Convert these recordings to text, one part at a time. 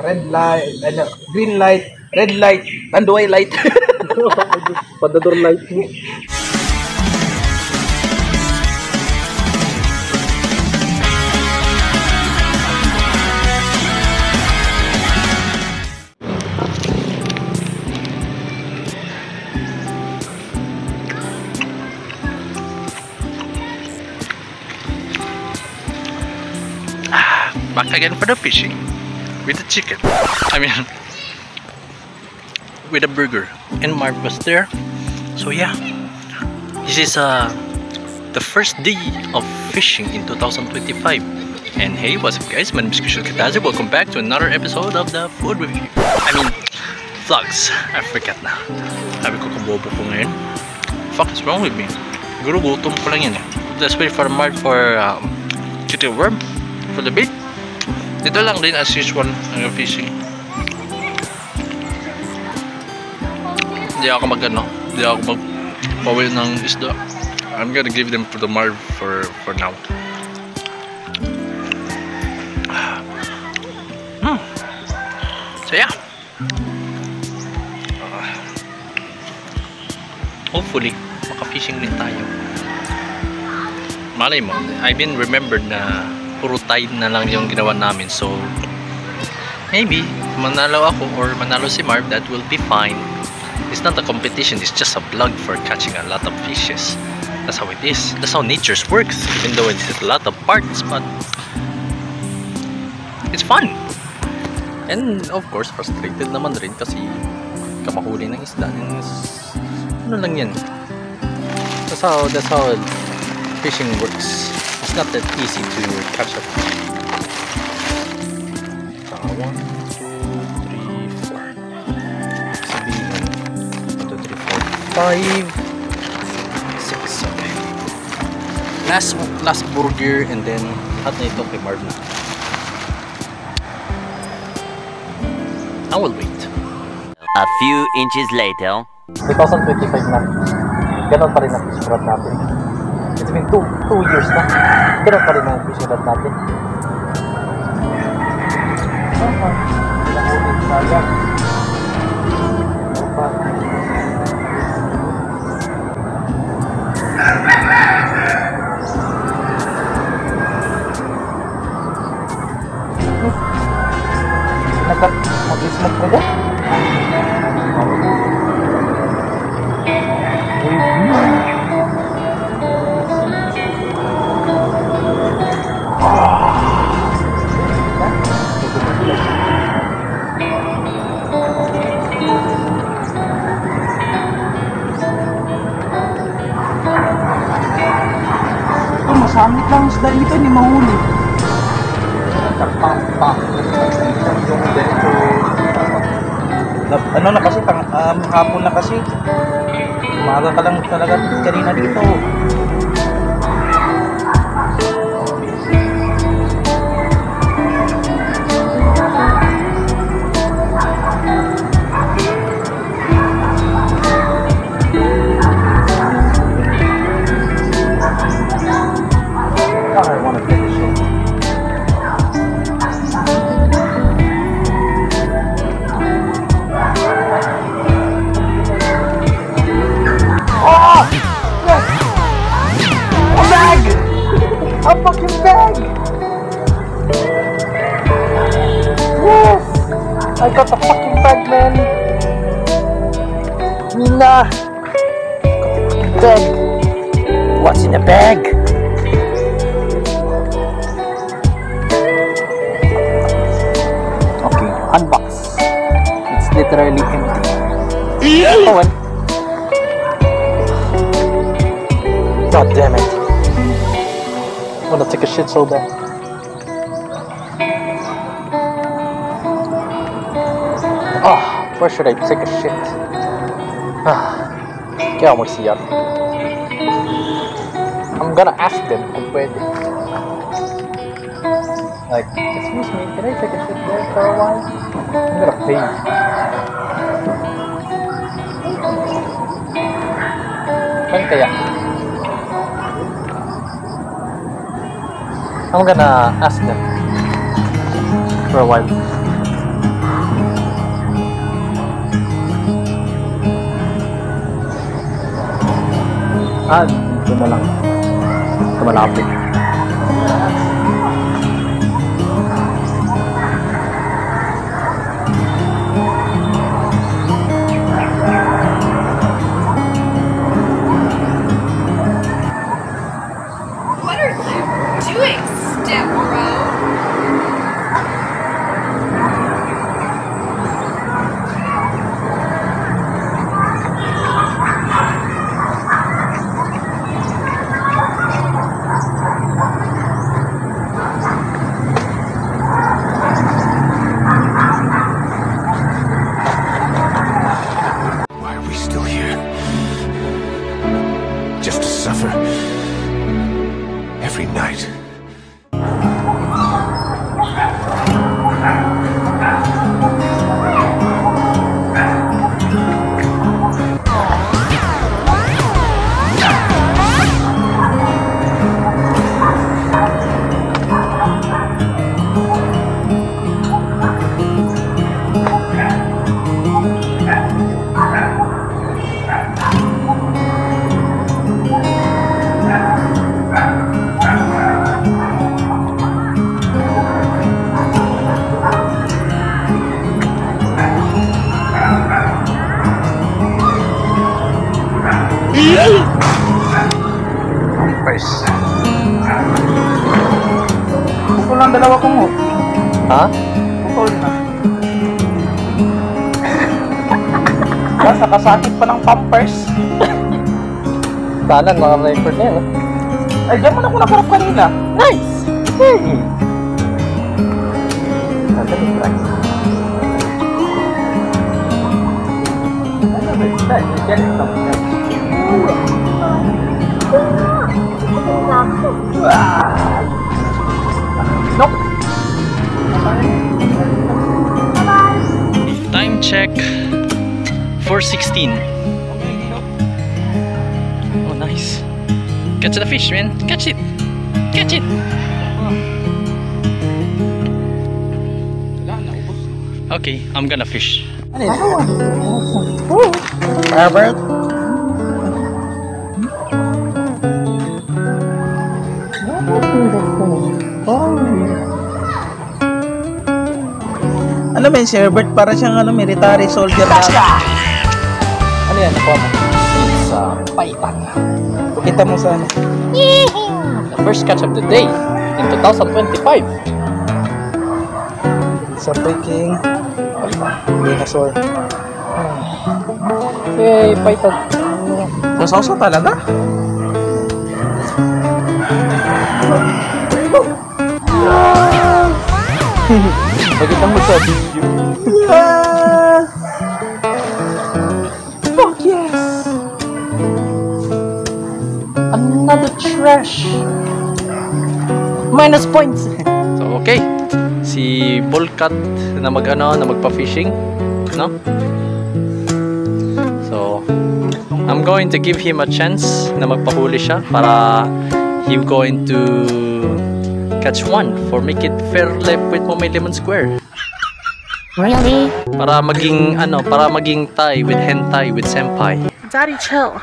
Red light, ano, green light, red light, tanduay light. Padador light mo. Back again for the fishing with the chicken. I mean, with a burger. And Marv was there. So yeah, this is the first day of fishing in 2025. And hey, what's up guys? My name is Kushal Katazi. Welcome back to another episode of the food review. I mean, vlogs. I forgot na. Sabi ko kabobo ko ngayon. Fuck is wrong with me? Siguro gutom ko lang yan eh. Let's wait for Marv for chicken worm for the bait. Dito lang din as usual ang fishing. Hindi ako magpawil ng isda. I'm gonna give them to the Marv for now. So yeah. Hopefully maka-fishing din tayo. Malay mo, I've been remembered na puro tide na lang yung ginawa namin, so maybe manalo ako or manalo si Marv, that will be fine. It's not a competition, it's just a vlog for catching a lot of fishes. That's how it is, that's how nature works, even though it's a lot of parts, but it's fun. And of course frustrated naman rin kasi kamahuli ng isda, and ano lang yan, that's how fishing works. It's not that easy to catch up. 1, 2, 3, 4. Sabihin. 1, 2, 3, 4, 5, 6. Okay. Last burger and then at na ito kay Marv na. I will wait. A few inches later. 2025 na. Ganon pa rin ang fishing rod natin. It's been 2 years na. Ganon pa rin ang fishing rod natin. Nakulit sayang. Opa. Mag-smoke ko ba? Masamit lang isda nito, hindi mahuli. Ano na kasi, hapon na kasi. Umaga ka lang talaga kanina dito. I want to finish it. Oh! Yes! A bag! A fucking bag! Yes! I got a fucking bag, man! Nina! Bag! What's in the bag? Unbox. It's literally empty. Oh well. God damn it. I wanna take a shit so bad. Oh, where should I take a shit? Kaya mo siya. I'm gonna ask them kung pwede. Like, excuse me, can I take a shit there for a while? I'm gonna pay. Saan kaya? I'm gonna ask them for a while. Ito na lang. Ito malapit. What are you doing, Step Bro? Why are we still here? Just to suffer every night. Pampers. Pukul lang dalawa kong mo. Ha? Pukul na. Basta kasakit pa ng pampers. Sana mga record na yan. Ay, diyan mo na ako nakarap kanina. Nice! Hey! Sandali, try. Nope. Time check 4:16. Oh, nice. Catch the fish, man. Catch it. Catch it. Okay, I'm gonna fish. Robert. Ano ba yun, si Herbert? Para siyang military soldier na. Ano yan? Nakuha mo? Sa Python. Kita mo sa The first catch of the day in 2025. sa freaking dinosaur. Hey, Python. Sausaw talaga? Pagkita mo sa video. Fuck yes! Another trash. Minus points. So, okay. Si Bolcat na magpa-fishing, no? So, I'm going to give him a chance na magpahuli siya para he going to catch one for make it fair left with Momay Lemon Square. Really? Para maging tie with hentai with senpai. Daddy, chill.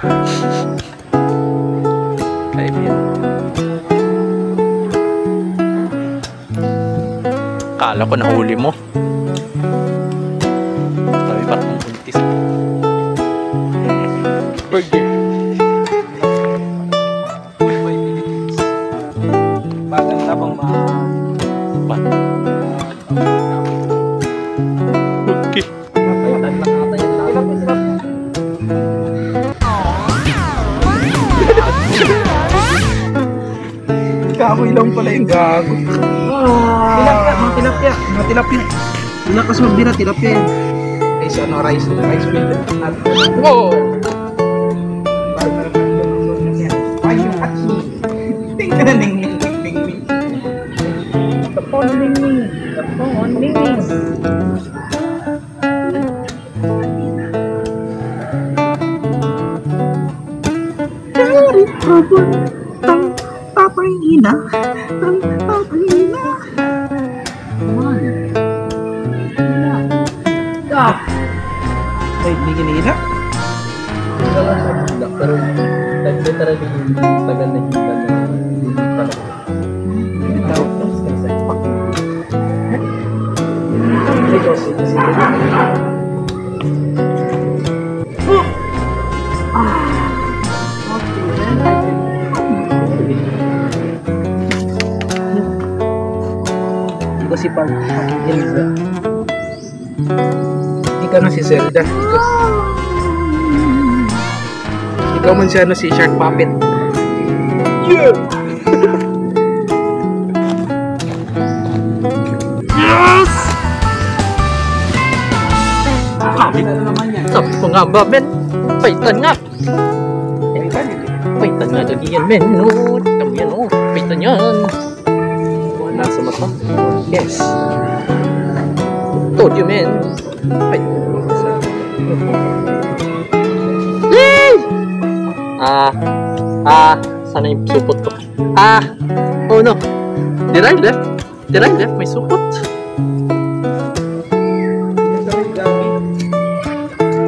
Kaibigan. Kala ko nahuli mo. Sabi parang buntis. Burger. Bagang na bang What? Okay. Kahoy lang pala yung gago. Tilapia, mga tilapia. Lakas magbira, tilapia yan. Rice with Whoa! Payo at tingnan na ning. Tapon ning. Dari trouble, tang papay ina. Ay, hindi ginila. Pero Like literally, tagal na kita na hindi talaga. Ikaw si Pag. Ikaw na si Zelda. Ikaw man siya si Shark Puppet. Yeah! Yes! Sabi ko nga ba, men? Paitan nga! Paitan nga lagi yan, men. No, kami yan, oh. Paitan yan. Wala sa mata. Yes. Told you, men. Paitan. Sana yung supot ko. Oh no. Did I left my supot?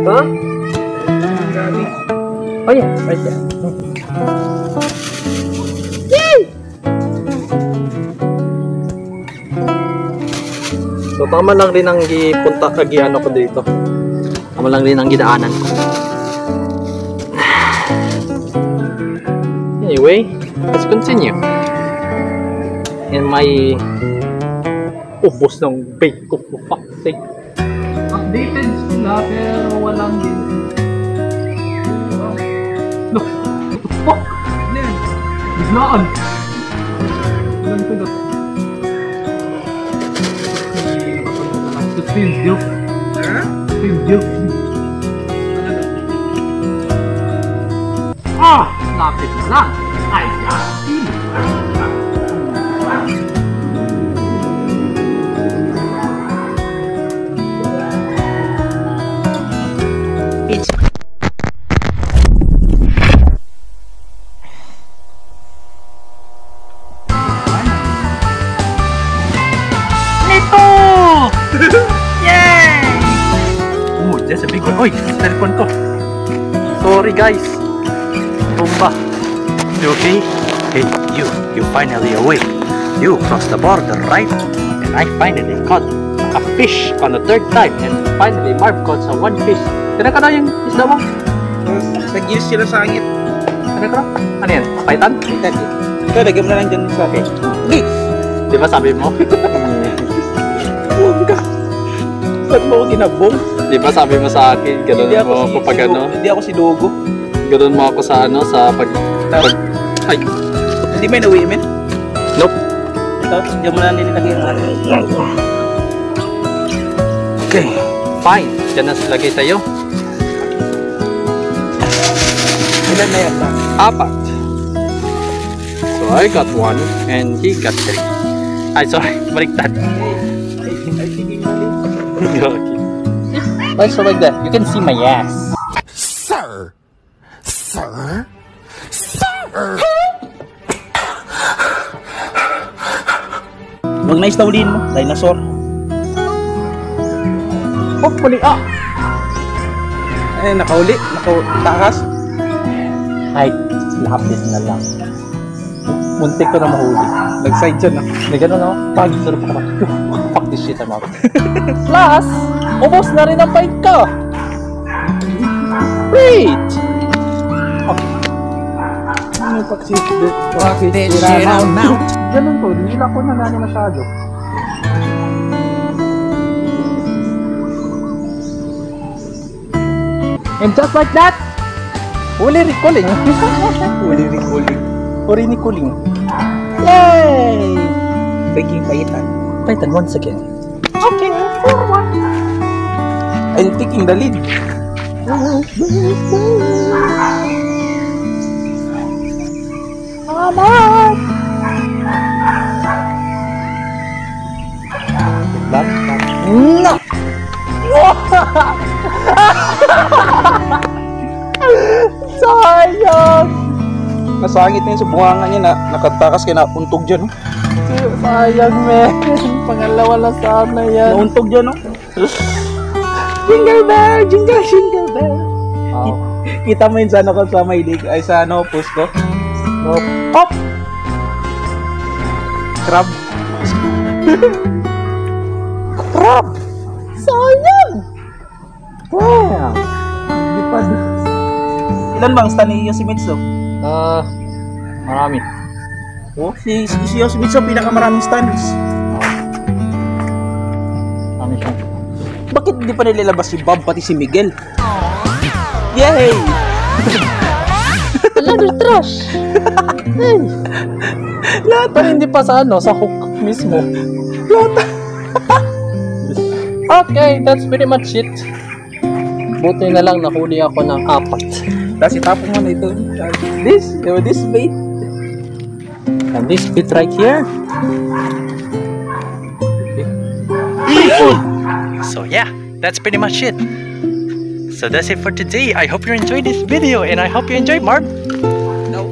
Huh? Oh yeah, right there. Yay! So tama lang rin ang gipunta kagiano ko dito. Tama lang rin ang gidaanan ko. Anyway, let's continue. And my ubos ng bake ko for fuck's sake. Updated sila pero walang din. No, what the fuck? Biglaan. Walang tulot. Ito feels guilt. Feels guilt. Lapit na lang. I got you. It's Nito! Yay! Oh, that's a big one. Oy, cellphone ko. Sorry guys. Bomba. You okay? Hey, you finally awake. You crossed the border, right? And I finally caught a fish on the third time. And finally, Marv caught sa one fish. Tira ka na yung isda mo? Nag-use sila sa angit. Tira ka na? Ano yan? Paitan? Paitan. Ito, lagyan mo na lang dyan sa akin. Okay. Di ba sabi mo? Huwag ka. Ba't mo ako tinabong? Di ba sabi mo sa akin? Ganun mo ako pag ano? Hindi ako si Dogo. Ganun mo ako sa ano? Sa pag ay. Hindi may nauwi, men? Nope. Ito, diyan mo na nilagay ang akin. Okay, fine. Diyan na lagay tayo. Ilan na yan? 4. So I got 1 and he got 3. Ay, sorry. Baliktad. Okay. So like that, you can see my ass. Sir! Sir? Huwag na istawlin mo, dinosaur. Hopefully, eh, nakauli, nakatakas. Ay, lapis na lang. Muntik ko na mahuli. Nag-side siya na. May gano'n ako. Pag sarap ka naman. Fuck this shit, I'm out. Plus, ubos na rin ang bike ko. Great! Ano pag-sit? Bakit sira na? Ganun to, nila ko na nani masyado. And just like that, huli recalling. Huli recalling. Huli recalling. Yay! Baking paitan. Paitan once again. Okay, forward. I'm taking the lead. Aman! No! Sayang! Nasangit na yun sa bunganga niya na nakatakas kaya nauntog dyan. Sayang, men. Pangalawa na sana yan. Nauntog dyan, no? Jingle bell! Jingle, jingle bell! Kita mo yun sa ano ko sa may lig, ay sa ano, post ko. No. Hop! Crab. Crab! Sayang! Wow! Lipad. Ilan bang stand ni Yoshimitsu? Marami. Oh, si Yoshimitsu pinakamaraming stands. Marami siya. Bakit hindi pa nilalabas si Bob pati si Miguel? Yay! Another trash! Lahat Pero hindi pa sa ano, sa hook mismo. Okay, that's pretty much it. Buti na lang nahuli ako ng 4. Tapos itapon mo na ito. This bait. And this bit right here. So yeah, that's pretty much it. So that's it for today. I hope you enjoyed this video and I hope you enjoyed, Marv. No.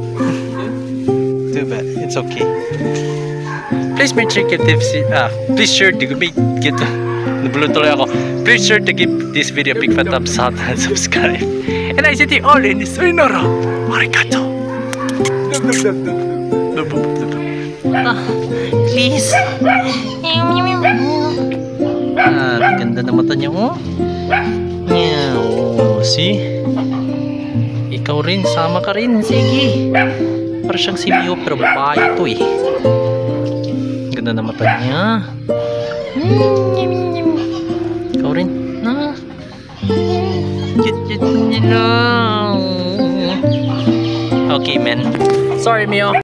Too bad. It's okay. Please make sure to give please sure to get nabulot tuloy ako. Please sure to give this video a big fat thumbs up and subscribe. And I see you all in this Suinoro. Arigato. Please. Ganda na mata niya, oh. Yeah, oh, see? Ikaw rin, sama ka rin. Sige. Para siyang si Mio, pero babae ito eh. Ganda na mata niya. Ikaw rin. Okay, man. Sorry, Mio.